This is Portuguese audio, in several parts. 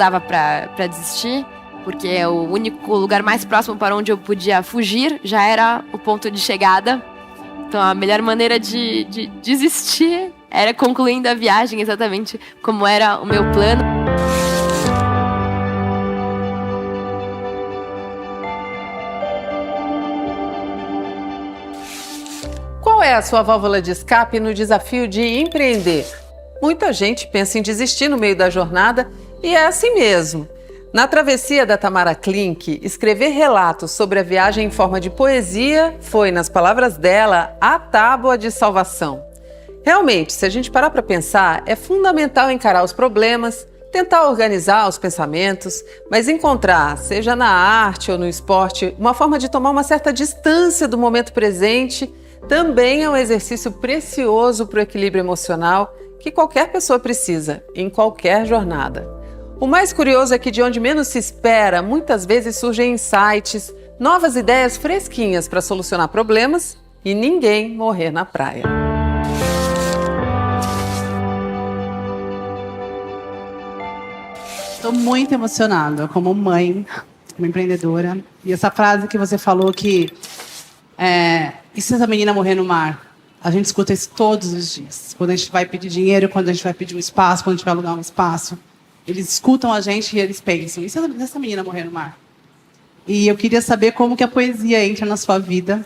dava pra desistir, porque o único lugar mais próximo para onde eu podia fugir já era o ponto de chegada. Então a melhor maneira de desistir era concluindo a viagem exatamente como era o meu plano. Qual é a sua válvula de escape no desafio de empreender? Muita gente pensa em desistir no meio da jornada e é assim mesmo. Na travessia da Tamara Klink, escrever relatos sobre a viagem em forma de poesia foi, nas palavras dela, a tábua de salvação. Realmente, se a gente parar para pensar, é fundamental encarar os problemas, tentar organizar os pensamentos, mas encontrar, seja na arte ou no esporte, uma forma de tomar uma certa distância do momento presente também é um exercício precioso para o equilíbrio emocional que qualquer pessoa precisa, em qualquer jornada. O mais curioso é que de onde menos se espera, muitas vezes surgem insights, novas ideias fresquinhas para solucionar problemas e ninguém morrer na praia. Estou muito emocionada como mãe, como empreendedora. E essa frase que você falou que e se essa menina morrer no mar? A gente escuta isso todos os dias. Quando a gente vai pedir dinheiro, quando a gente vai pedir um espaço, quando a gente vai alugar um espaço. Eles escutam a gente e eles pensam, e se essa menina morrer no mar? E eu queria saber como que a poesia entra na sua vida,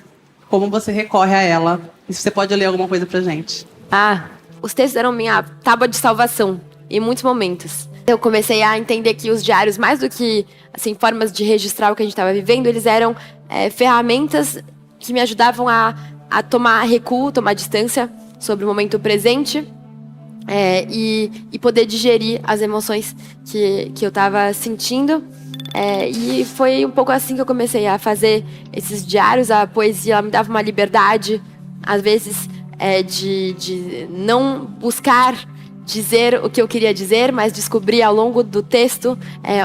como você recorre a ela, e se você pode ler alguma coisa pra gente. Os textos eram minha tábua de salvação, em muitos momentos. Eu comecei a entender que os diários, mais do que assim, formas de registrar o que a gente estava vivendo, eles eram ferramentas que me ajudavam a tomar recuo, tomar distância sobre o momento presente e poder digerir as emoções que eu estava sentindo. E foi um pouco assim que eu comecei a fazer esses diários. A poesia ela me dava uma liberdade, às vezes, de não buscar dizer o que eu queria dizer, mas descobrir ao longo do texto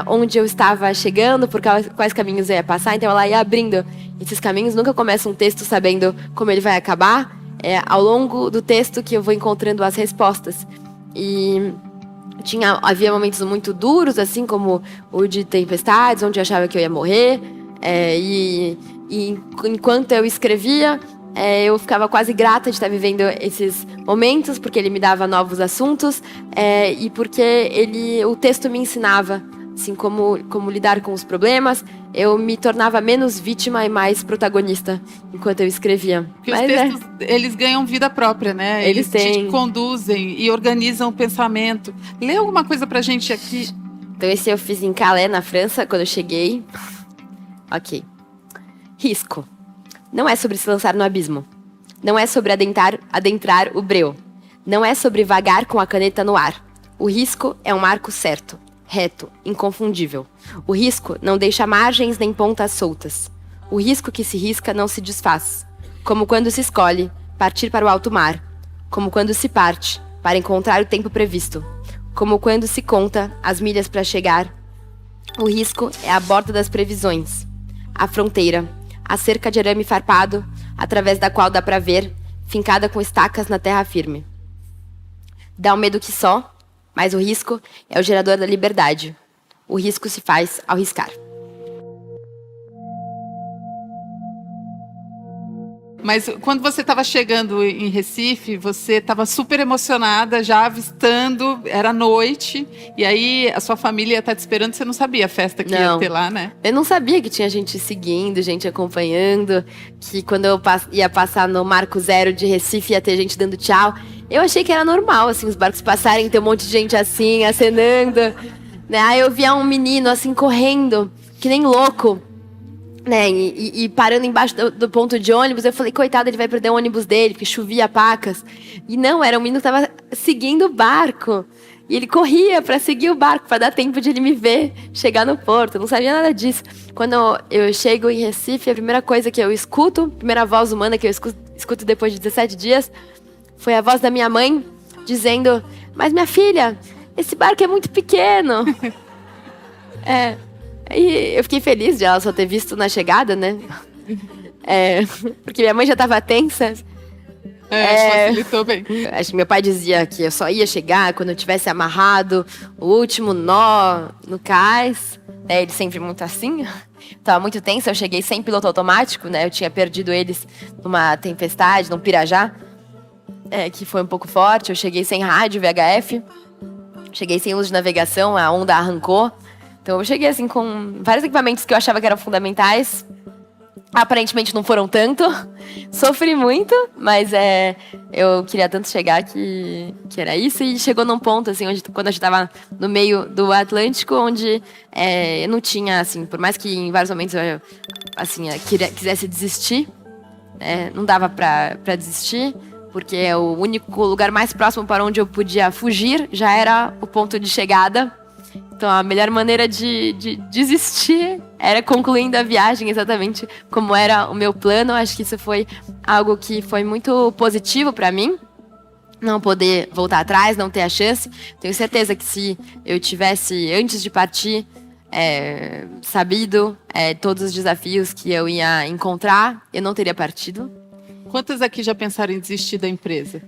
onde eu estava chegando, por quais caminhos eu ia passar. Então ela ia abrindo esses caminhos. Nunca começo um texto sabendo como ele vai acabar. Ao longo do texto que eu vou encontrando as respostas. E havia momentos muito duros, assim como o de tempestades, onde eu achava que eu ia morrer. E enquanto eu escrevia, eu ficava quase grata de estar vivendo esses momentos, porque ele me dava novos assuntos e porque o texto me ensinava assim, como lidar com os problemas. Eu me tornava menos vítima e mais protagonista enquanto eu escrevia. Porque os textos, eles ganham vida própria, né? Eles têm. Te conduzem e organizam o pensamento. Lê alguma coisa pra gente aqui. Então esse eu fiz em Calais, na França, quando eu cheguei. Ok. Risco. Não é sobre se lançar no abismo. Não é sobre adentrar o breu. Não é sobre vagar com a caneta no ar. O risco é um marco certo, reto, inconfundível. O risco não deixa margens nem pontas soltas. O risco que se risca não se desfaz. Como quando se escolhe partir para o alto mar. Como quando se parte para encontrar o tempo previsto. Como quando se conta as milhas para chegar. O risco é a borda das previsões. A fronteira. A cerca de arame farpado, através da qual dá para ver, fincada com estacas na terra firme. Dá um medo que só, mas o risco é o gerador da liberdade. O risco se faz ao riscar. Mas quando você estava chegando em Recife, você estava super emocionada, já avistando, era noite, e aí a sua família ia estar te esperando, você não sabia a festa que ia ter lá, né? Eu não sabia que tinha gente seguindo, gente acompanhando, que quando eu ia passar no Marco Zero de Recife ia ter gente dando tchau. Eu achei que era normal, assim, os barcos passarem, ter um monte de gente assim, acenando, né? Aí eu via um menino, assim, correndo, que nem louco, né, e parando embaixo do ponto de ônibus. Eu falei, coitado, ele vai perder o ônibus dele, porque chovia pacas. E não, era um menino que estava seguindo o barco. E ele corria para seguir o barco, para dar tempo de ele me ver chegar no porto. Eu não sabia nada disso. Quando eu chego em Recife, a primeira coisa que eu escuto, a primeira voz humana que eu escuto depois de 17 dias, foi a voz da minha mãe, dizendo, mas minha filha, esse barco é muito pequeno. E eu fiquei feliz de ela só ter visto na chegada, né? Porque minha mãe já estava tensa. Facilitou bem. Acho que meu pai dizia que eu só ia chegar quando eu tivesse amarrado o último nó no cais. Ele sempre muito assim. Tava muito tenso, eu cheguei sem piloto automático, né? Eu tinha perdido eles numa tempestade, num pirajá, que foi um pouco forte. Eu cheguei sem rádio, VHF. Cheguei sem luz de navegação, a onda arrancou. Então eu cheguei assim com vários equipamentos que eu achava que eram fundamentais. Aparentemente não foram tanto. Sofri muito, mas eu queria tanto chegar que era isso. E chegou num ponto, assim, quando a gente estava no meio do Atlântico, onde eu não tinha, assim, por mais que em vários momentos eu assim, quisesse desistir, não dava para desistir, porque o único lugar mais próximo para onde eu podia fugir já era o ponto de chegada. Então, a melhor maneira de desistir era concluindo a viagem exatamente como era o meu plano. Acho que isso foi algo que foi muito positivo para mim. Não poder voltar atrás, não ter a chance. Tenho certeza que se eu tivesse, antes de partir, sabido todos os desafios que eu ia encontrar, eu não teria partido. Quantas aqui já pensaram em desistir da empresa?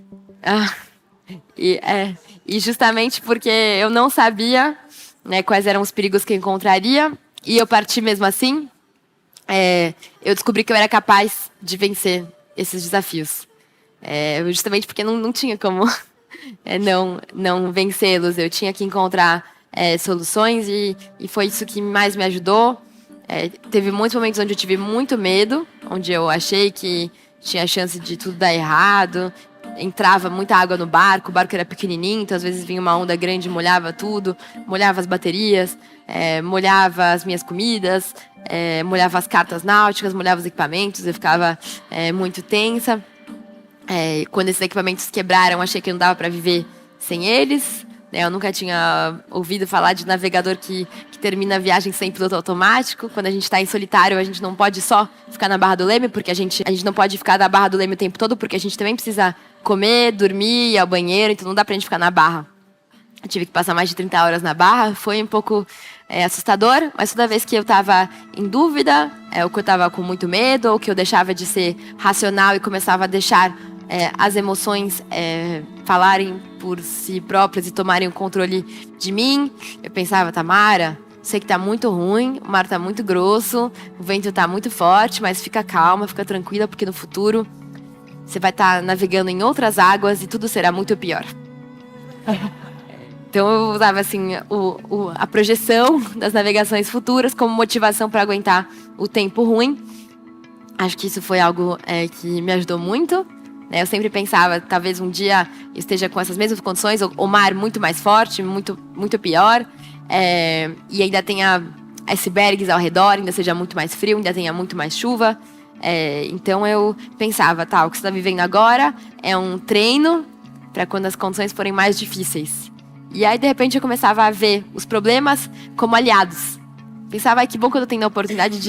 E justamente porque eu não sabia, né, quais eram os perigos que eu encontraria, e eu parti mesmo assim, eu descobri que eu era capaz de vencer esses desafios. Justamente porque não tinha como não vencê-los, eu tinha que encontrar soluções, e foi isso que mais me ajudou. Teve muitos momentos onde eu tive muito medo, onde eu achei que tinha chance de tudo dar errado. Entrava muita água no barco, o barco era pequenininho, então às vezes vinha uma onda grande, molhava tudo, molhava as baterias, molhava as minhas comidas, molhava as cartas náuticas, molhava os equipamentos, eu ficava muito tensa. Quando esses equipamentos quebraram, achei que não dava para viver sem eles. Eu nunca tinha ouvido falar de navegador que termina a viagem sem piloto automático. Quando a gente está em solitário, a gente não pode só ficar na Barra do Leme, porque a gente não pode ficar na Barra do Leme o tempo todo, porque a gente também precisa comer, dormir, ir ao banheiro, então não dá pra gente ficar na Barra. Eu tive que passar mais de 30 horas na Barra, foi um pouco assustador, mas toda vez que eu estava em dúvida, ou que eu estava com muito medo, ou que eu deixava de ser racional e começava a deixar as emoções falarem por si próprias e tomarem o controle de mim, eu pensava, Tamara, sei que tá muito ruim, o mar tá muito grosso, o vento tá muito forte, mas fica calma, fica tranquila, porque no futuro você vai estar navegando em outras águas e tudo será muito pior. Então eu usava assim a projeção das navegações futuras como motivação para aguentar o tempo ruim. Acho que isso foi algo que me ajudou muito. Eu sempre pensava, talvez um dia eu esteja com essas mesmas condições, o mar muito mais forte, muito, muito pior, e ainda tenha icebergs ao redor, ainda seja muito mais frio, ainda tenha muito mais chuva. Então eu pensava, o que você está vivendo agora é um treino para quando as condições forem mais difíceis. E aí, de repente, eu começava a ver os problemas como aliados. Pensava, que bom que eu tô tendo a oportunidade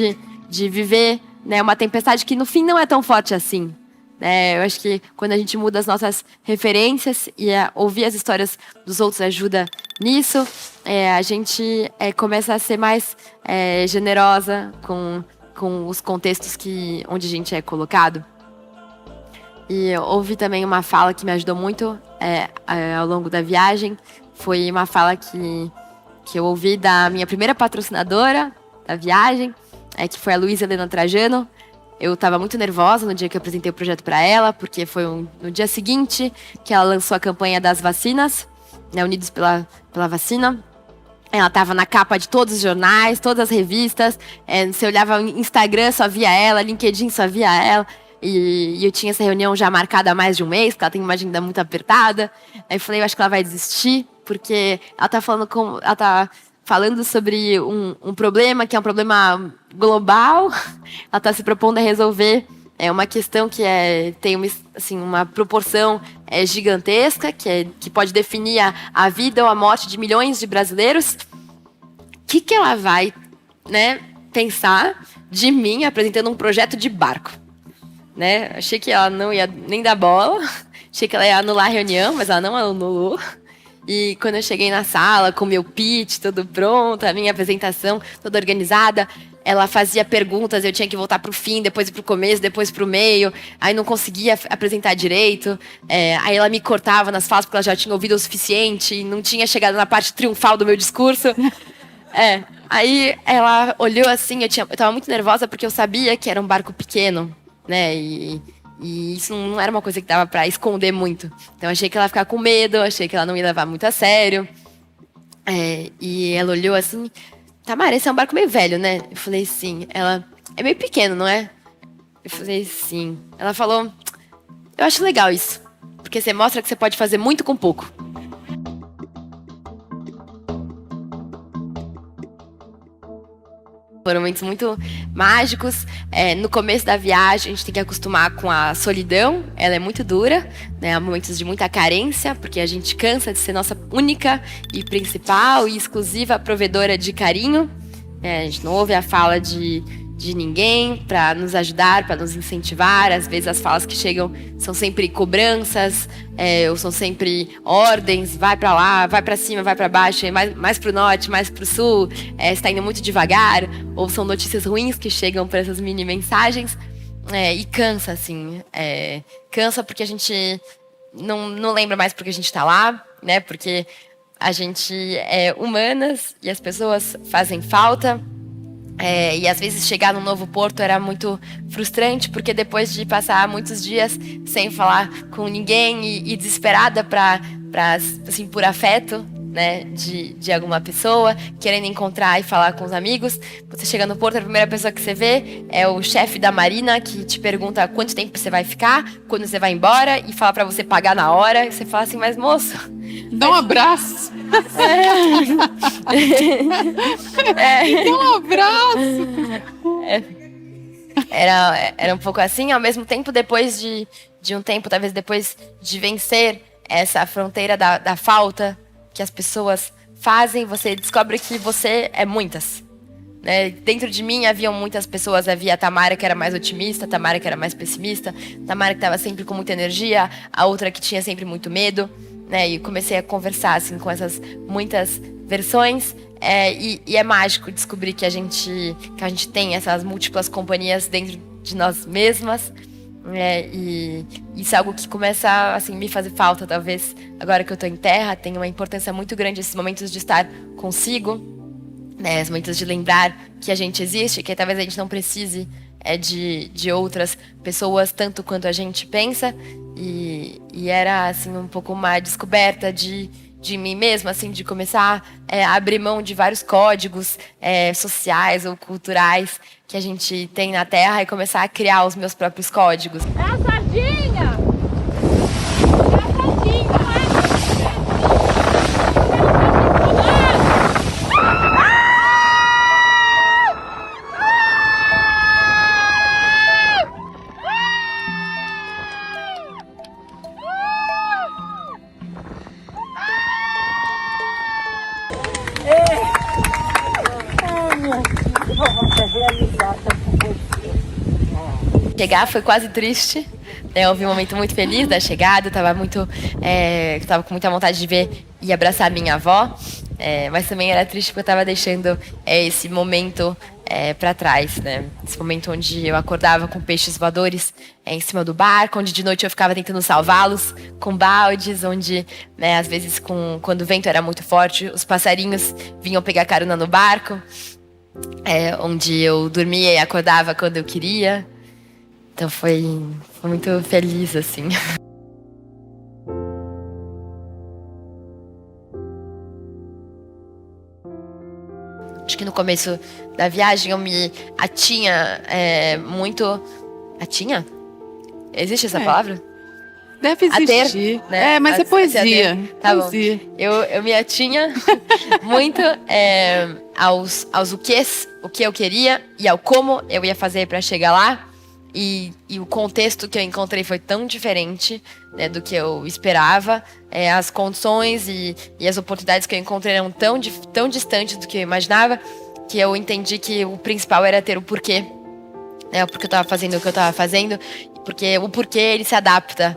de viver, né, uma tempestade que no fim não é tão forte assim. Eu acho que quando a gente muda as nossas referências e ouvir as histórias dos outros ajuda nisso, a gente começa a ser mais generosa com os contextos onde a gente é colocado. E houve também uma fala que me ajudou muito ao longo da viagem. Foi uma fala que eu ouvi da minha primeira patrocinadora da viagem, que foi a Luísa Helena Trajano. Eu estava muito nervosa no dia que eu apresentei o projeto para ela, porque foi no dia seguinte que ela lançou a campanha das vacinas, né, Unidos pela Vacina. Ela estava na capa de todos os jornais, todas as revistas. Você olhava no Instagram, só via ela, LinkedIn, só via ela. E eu tinha essa reunião já marcada há mais de um mês, porque ela tem uma agenda muito apertada. Aí eu falei, eu acho que ela vai desistir, porque ela tá falando sobre um problema que é um problema global. Ela está se propondo a resolver uma questão que tem uma proporção gigantesca, que pode definir a vida ou a morte de milhões de brasileiros. O que ela vai, pensar de mim apresentando um projeto de barco? Achei que ela não ia nem dar bola, achei que ela ia anular a reunião, mas ela não anulou. E quando eu cheguei na sala, com o meu pitch todo pronto, a minha apresentação toda organizada, ela fazia perguntas, eu tinha que voltar pro fim, depois pro começo, depois pro meio, aí não conseguia apresentar direito, aí ela me cortava nas falas porque ela já tinha ouvido o suficiente e não tinha chegado na parte triunfal do meu discurso. Aí ela olhou assim, eu tava muito nervosa porque eu sabia que era um barco pequeno, né, e isso não era uma coisa que dava pra esconder muito. Então achei que ela ia ficar com medo, achei que ela não ia levar muito a sério. E ela olhou assim, Tamara, esse é um barco meio velho, né? Eu falei, sim. Ela, é meio pequeno, não é? Eu falei, sim. Ela falou, eu acho legal isso, porque você mostra que você pode fazer muito com pouco. Foram momentos muito mágicos. No começo da viagem, a gente tem que acostumar com a solidão. Ela é muito dura, né? Há momentos de muita carência, porque a gente cansa de ser nossa única e principal e exclusiva provedora de carinho. A gente não ouve a fala de ninguém para nos ajudar, para nos incentivar. Às vezes as falas que chegam são sempre cobranças, ou são sempre ordens, vai para lá, vai para cima, vai para baixo, mais para o norte, mais para o sul, está indo muito devagar, ou são notícias ruins que chegam por essas mini mensagens, e cansa, assim, cansa porque a gente não lembra mais porque a gente está lá, né? Porque a gente é humanas e as pessoas fazem falta. E às vezes chegar num novo porto era muito frustrante, porque depois de passar muitos dias sem falar com ninguém e desesperada assim, por afeto, né, de alguma pessoa, querendo encontrar e falar com os amigos, você chega no porto, a primeira pessoa que você vê é o chefe da marina, que te pergunta quanto tempo você vai ficar, quando você vai embora, e fala pra você pagar na hora, e você fala assim, mas moço... Dá um abraço. Dá um abraço. Era um pouco assim, ao mesmo tempo, depois de um tempo, talvez depois de vencer essa fronteira da falta que as pessoas fazem, você descobre que você é muitas. Né? Dentro de mim haviam muitas pessoas, havia a Tamara que era mais otimista, a Tamara que era mais pessimista, a Tamara que estava sempre com muita energia, a outra que tinha sempre muito medo. Né, e comecei a conversar assim, com essas muitas versões, e é mágico descobrir que a gente tem essas múltiplas companhias dentro de nós mesmas, e isso é algo que começa assim, me fazer falta, talvez agora que eu estou em terra, tem uma importância muito grande esses momentos de estar consigo, né, os momentos de lembrar que a gente existe, que talvez a gente não precise de outras pessoas tanto quanto a gente pensa, e era assim um pouco uma descoberta de mim mesma, assim, de começar a abrir mão de vários códigos sociais ou culturais que a gente tem na Terra e começar a criar os meus próprios códigos. É a sardinha! É a sardinha! Chegar foi quase triste. Houve um momento muito feliz da chegada. Eu tava com muita vontade de ver e abraçar minha avó. Mas também era triste porque eu estava deixando esse momento para trás, né? Esse momento onde eu acordava com peixes voadores em cima do barco, onde de noite eu ficava tentando salvá-los com baldes, onde, né, às vezes, quando o vento era muito forte, os passarinhos vinham pegar carona no barco, onde eu dormia e acordava quando eu queria. Então foi muito feliz, assim. Acho que no começo da viagem eu me atinha muito... Atinha? Existe essa palavra? Deve existir. Ater, né? Mas é poesia. Tá poesia. Bom. Eu me atinha muito aos o que eu queria e ao como eu ia fazer para chegar lá. E o contexto que eu encontrei foi tão diferente, né, do que eu esperava. As condições e as oportunidades que eu encontrei eram tão distantes do que eu imaginava, que eu entendi que o principal era ter o porquê. O porquê eu estava fazendo o que eu estava fazendo. Porque o porquê ele se adapta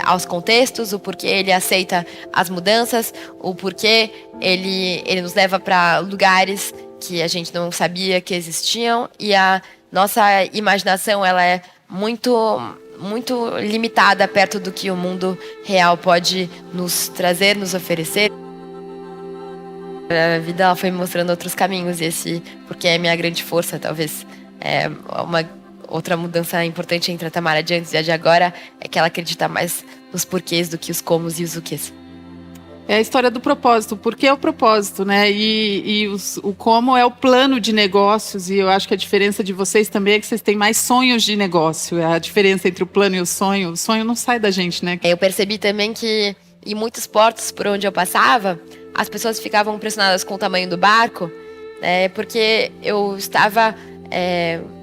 aos contextos, o porquê ele aceita as mudanças, o porquê ele nos leva para lugares que a gente não sabia que existiam, e a nossa imaginação ela é muito limitada perto do que o mundo real pode nos trazer, nos oferecer. A vida ela foi me mostrando outros caminhos, e esse, porque é minha grande força, talvez. Uma outra mudança importante entre a Tamara de antes e a de agora é que ela acredita mais nos porquês do que os comos e os uquês. É a história do propósito. Por que é o propósito, né? O como é o plano de negócios. E eu acho que a diferença de vocês também é que vocês têm mais sonhos de negócio. É a diferença entre o plano e o sonho. O sonho não sai da gente, né? Eu percebi também que em muitos portos por onde eu passava, as pessoas ficavam impressionadas com o tamanho do barco, porque eu estava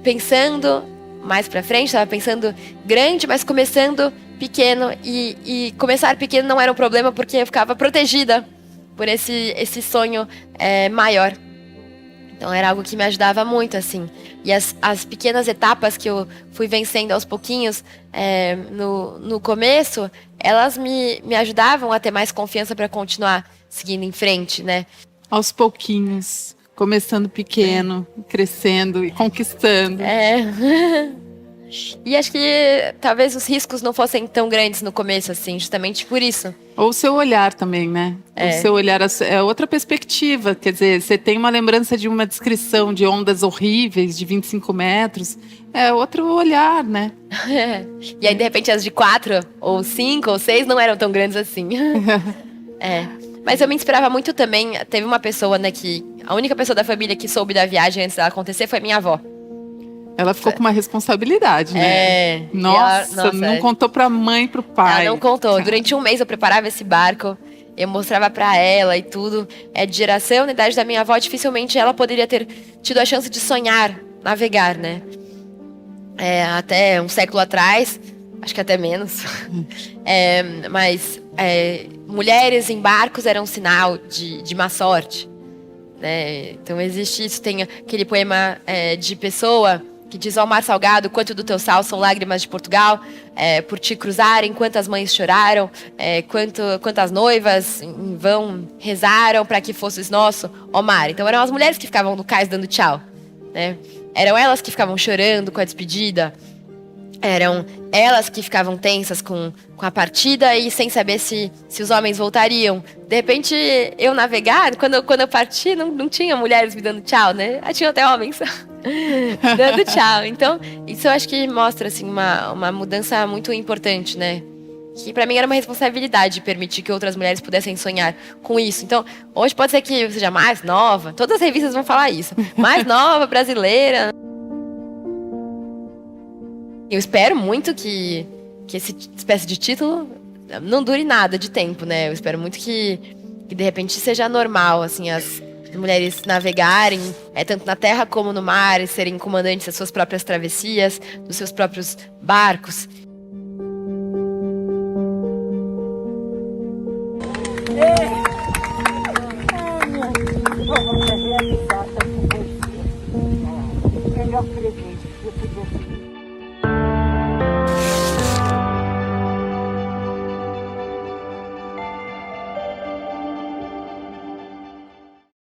pensando mais pra frente, estava pensando grande, mas começando pequeno, e começar pequeno não era um problema porque eu ficava protegida por esse sonho maior. Então era algo que me ajudava muito, assim. E as pequenas etapas que eu fui vencendo aos pouquinhos no começo, elas me ajudavam a ter mais confiança para continuar seguindo em frente, né? Aos pouquinhos, começando pequeno, crescendo e conquistando. E acho que talvez os riscos não fossem tão grandes no começo, assim, justamente por isso. Ou o seu olhar também, né? O seu olhar é outra perspectiva. Quer dizer, você tem uma lembrança de uma descrição de ondas horríveis de 25 metros. É outro olhar, né? E aí, de repente, as de 4, ou 5, ou 6 não eram tão grandes assim. Mas eu me inspirava muito também. Teve uma pessoa, né, que... A única pessoa da família que soube da viagem antes dela acontecer foi minha avó. Ela ficou com uma responsabilidade, né? Nossa, não contou pra mãe, pro pai. Ela não contou. Durante um mês eu preparava esse barco, eu mostrava pra ela e tudo. De geração, na idade da minha avó, dificilmente ela poderia ter tido a chance de sonhar, navegar, né? Até um século atrás, acho que até menos. Mas mulheres em barcos eram um sinal de má sorte, né? Então existe isso. Tem aquele poema de Pessoa que diz: ao mar salgado, quanto do teu sal são lágrimas de Portugal, por te cruzarem, quantas mães choraram, quantas noivas em vão rezaram para que fosses nosso, ó mar. Então eram as mulheres que ficavam no cais dando tchau, né? Eram elas que ficavam chorando com a despedida, eram elas que ficavam tensas com a partida e sem saber se os homens voltariam. De repente, eu navegar, quando eu parti, não tinha mulheres me dando tchau, né? Tinha até homens dando tchau. Então, isso eu acho que mostra, assim, uma mudança muito importante, né? Que pra mim era uma responsabilidade permitir que outras mulheres pudessem sonhar com isso. Então, hoje pode ser que eu seja mais nova, todas as revistas vão falar isso, mais nova, brasileira. Eu espero muito que essa espécie de título não dure nada de tempo, né? Eu espero muito que de repente seja normal, assim, as mulheres navegarem, tanto na terra como no mar, e serem comandantes das suas próprias travessias, dos seus próprios barcos. Melhor presente que eu podia